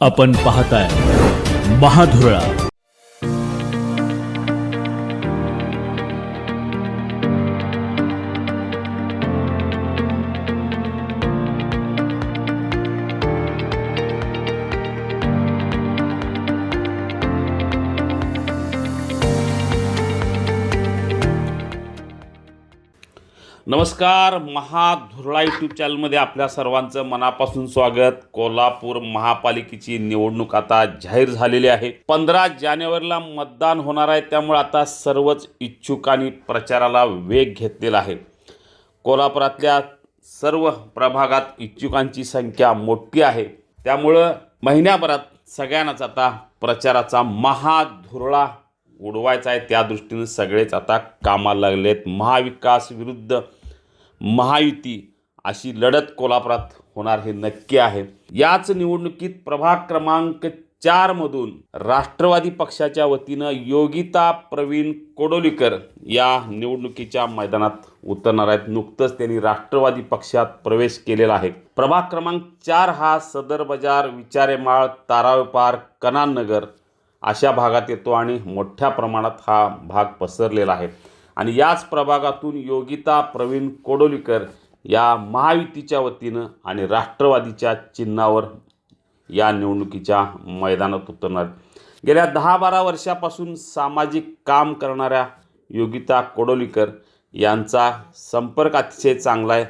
आपण पाहताय महाधुरळा। नमस्कार, महाधुरळा यूट्यूब चॅनलमध्ये आपल्या सर्वांचं मनापासून स्वागत। कोल्हापूर महापालिकेची निवडणूक आता जाहीर झालेली आहे। 15 जानेवारीला मतदान होणार आहे, त्यामुळे आता सर्वच इच्छुकांनी प्रचाराला वेग घेतलेला आहे। कोल्हापुरातल्या सर्व प्रभागात इच्छुकांची संख्या मोठी आहे, त्यामुळे महिन्याभरात सगळ्यांनाच आता प्रचाराचा महाधुरळा उडवायचा आहे। त्या दृष्टीने सगळेच आता कामाला लागलेत। महाविकास विरुद्ध महायुती अशी लढत कोल्हापुरात होणार हे नक्की आहे। याच निवडणुकीत प्रभाग क्रमांक 4 मधून राष्ट्रवादी पक्षाच्या वतीनं योगिता प्रवीण कोडोलीकर या निवडणुकीच्या मैदानात उतरणार आहेत। नुकतंच त्यांनी राष्ट्रवादी पक्षात प्रवेश केलेला आहे। प्रभाग क्रमांक 4 हा सदर बाजार, विचारेमाळ, ताराव पार्क, कनाननगर अशा भागात येतो आणि मोठ्या प्रमाणात हा भाग पसरलेला आहे। आणि याच प्रभागातून योगिता प्रवीण कोडोलीकर या महायुतीच्या वतीनं आणि राष्ट्रवादीच्या चिन्हावर या निवडणुकीच्या मैदानात उतरणार। गेल्या 10-12 वर्षापासून सामाजिक काम करणाऱ्या योगिता कोडोलीकर यांचा संपर्क अतिशय चांगला आहे,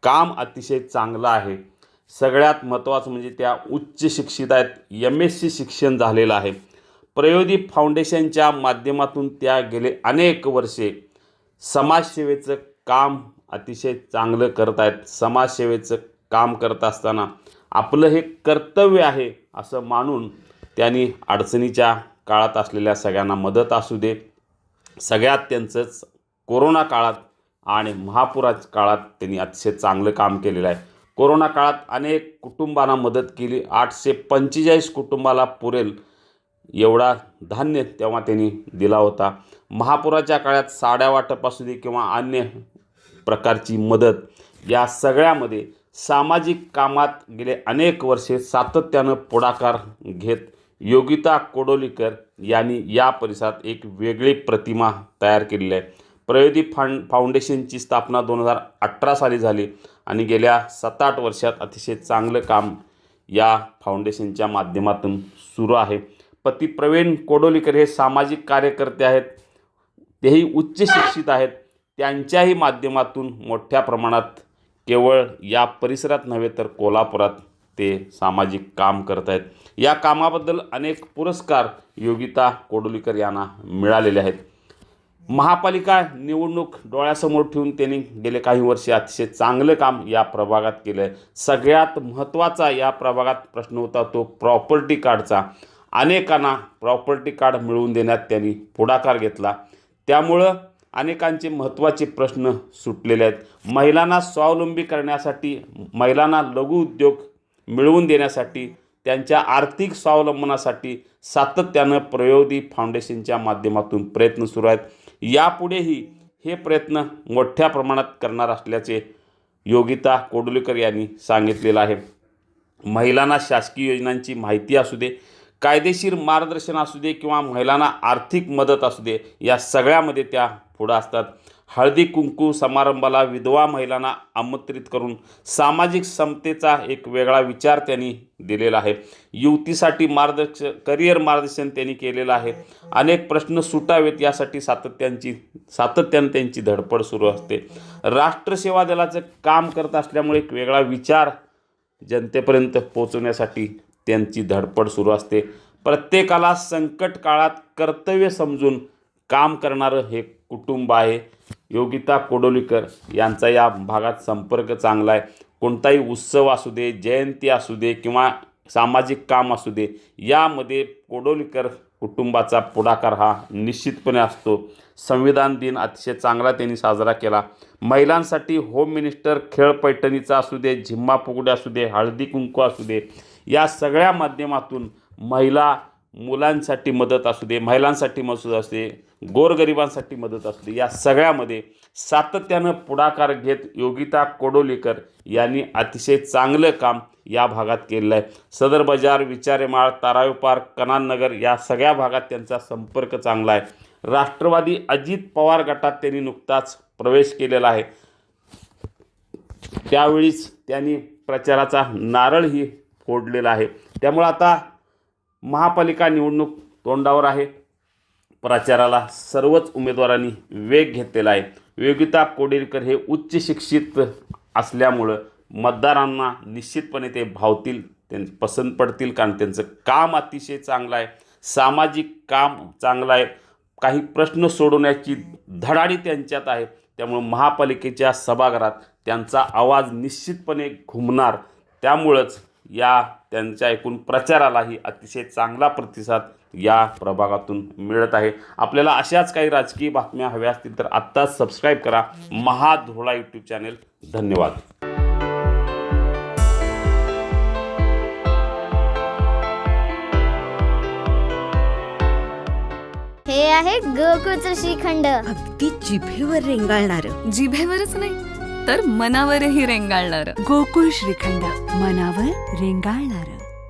काम अतिशय चांगलं आहे। सगळ्यात महत्त्वाचं म्हणजे त्या उच्च शिक्षित आहेत, MSc शिक्षण झालेलं आहे। प्रयोदीप फाउंडेशनच्या माध्यमातून त्या गेले अनेक वर्षे समाजसेवेचं काम अतिशय चांगलं करत आहेत। समाजसेवेचं काम करत असताना आपलं हे कर्तव्य आहे असं मानून त्यांनी अडचणीच्या काळात असलेल्या सगळ्यांना मदत असू दे, सगळ्यात त्यांचंच कोरोना काळात आणि महापुराच्या काळात त्यांनी अतिशय चांगलं काम केलेलं आहे। कोरोना काळात अनेक कुटुंबांना मदत केली। 845 कुटुंबाला पुरेल एवढा धान्य तेव्हा त्यांनी दिला होता। महापुराच्या काळात साड्या वाटप असू दे किंवा अन्य प्रकारची मदत, या सगळ्यामध्ये सामाजिक कामात गेले अनेक वर्षे सातत्यानं पुढाकार घेत योगिता कोडोलीकर यांनी या परिसरात एक वेगळी प्रतिमा तयार केलेली आहे। प्रयोदीप फाउंडेशनची स्थापना 2018 साली झाली आणि गेल्या 7-8 वर्षात अतिशय चांगलं काम या फाउंडेशनच्या माध्यमातून सुरू आहे। पती प्रवीण कोडोलीकर हे सामाजिक कार्यकर्ते आहेत, तेही उच्च शिक्षित आहेत। त्यांच्याही माध्यमातून मोठ्या प्रमाणात केवळ या परिसरात नव्हे तर कोल्हापुरात ते सामाजिक काम करत आहेत। या कामाबद्दल अनेक पुरस्कार योगिता कोडोलीकर यांना मिळालेले आहेत। महापालिका निवडणूक डोळ्यासमोर ठेवून त्यांनी गेले काही वर्षे अतिशय चांगलं काम या प्रभागात केलं आहे। सगळ्यात महत्त्वाचा या प्रभागात प्रश्न होता तो प्रॉपर्टी कार्डचा। अनेकांना प्रॉपर्टी कार्ड मिळवून देण्यात त्यांनी पुढाकार घेतला, त्यामुळं अनेकांचे महत्त्वाचे प्रश्न सुटलेले आहेत। महिलांना स्वावलंबी करण्यासाठी, महिलांना लघु उद्योग मिळवून देण्यासाठी, त्यांच्या आर्थिक स्वावलंबनासाठी सातत्यानं प्रयोदीप फाउंडेशनच्या माध्यमातून प्रयत्न सुरू आहेत। यापुढेही हे प्रयत्न मोठ्या प्रमाणात करणार असल्याचे योगिता कोडोलीकर यांनी सांगितलेलं आहे। महिलांना शासकीय योजनांची माहिती असू दे, कायदेशीर मार्गदर्शन असू दे किंवा महिलांना आर्थिक मदत असू दे, या सगळ्यामध्ये त्या पुढं असतात। हळदी कुंकू समारंभाला विधवा महिलांना आमंत्रित करून सामाजिक समतेचा एक वेगळा विचार त्यांनी दिलेला आहे। युवतीसाठी करिअर मार्गदर्शन त्यांनी केलेलं आहे। अनेक प्रश्न सुटावेत यासाठी सातत्यानं त्यांची धडपड सुरू असते। राष्ट्रसेवा दलाचं काम करत असल्यामुळे एक वेगळा विचार जनतेपर्यंत पोहोचवण्यासाठी त्यांची धडपड सुरू असते। प्रत्येकाला संकट काळात कर्तव्य समजून काम करणारं हे कुटुंब आहे। योगिता कोडोलीकर यांचा या भागात संपर्क चांगला आहे। कोणताही उत्सव असू दे, जयंती असू दे किंवा सामाजिक काम असू दे, यामध्ये कोडोलीकर कुटुंबाचा पुढाकार हा निश्चितपणे असतो। संविधान दिन अतिशय चांगला त्यांनी साजरा केला। महिलांसाठी होम मिनिस्टर, खेळ पैठणीचा असू दे, झिम्मा फुगडे असू दे, हळदी कुंकू असू दे, या सगळ्या माध्यमातून महिला मुलांसाठी मदत असू दे, महिलांसाठी मदत असू दे, गोरगरिबांसाठी मदत असू दे, या सगळ्यामध्ये सातत्यानं पुढाकार घेत योगिता कोडोलीकर यांनी अतिशय चांगलं काम या भागात केलेलं आहे. सदर बाजार, विचारेमाळ, तारावी पार्क, कनाननगर या सगळ्या भागात त्यांचा संपर्क चांगला आहे. राष्ट्रवादी अजित पवार गटात त्यांनी नुकताच प्रवेश केलेला आहे. त्यावेळीच त्यांनी प्रचाराचा नारळही फोडलेला आहे. त्यामुळे आता महापालिका निवडणूक तोंडावर आहे. प्रचाराला सर्वच उमेदवारांनी वेग घेतलेला आहे. योगिता कोडोलीकर हे उच्च शिक्षित असल्यामुळं मतदारांना निश्चितपणे ते भावतील, त्यांना पसंत पडतील, कारण त्यांचं काम अतिशय चांगलं आहे, सामाजिक काम चांगलं आहे, काही प्रश्न सोडवण्याची धडाडी त्यांच्यात आहे. त्यामुळे महापालिकेच्या सभागृहात त्यांचा आवाज निश्चितपणे घुमणार. त्यामुळंच या त्यांच्या एकूण प्रचारालाही अतिशय चांगला प्रतिसाद या प्रभागातून मिळत आहे. आपल्याला अशाच काही राजकीय बातम्या हव्या असतील तर आत्ताच सबस्क्राईब करा महाधुरळा यूट्यूब चॅनेल. धन्यवाद. हे आहे गोकुळचं श्रीखंड. अगदी जिभेवर रेंगाळणार. जिभेवरच नाही तर मनावरही रेंगाळणार. गोकुळ श्रीखंड, मनावर रेंगाळणार.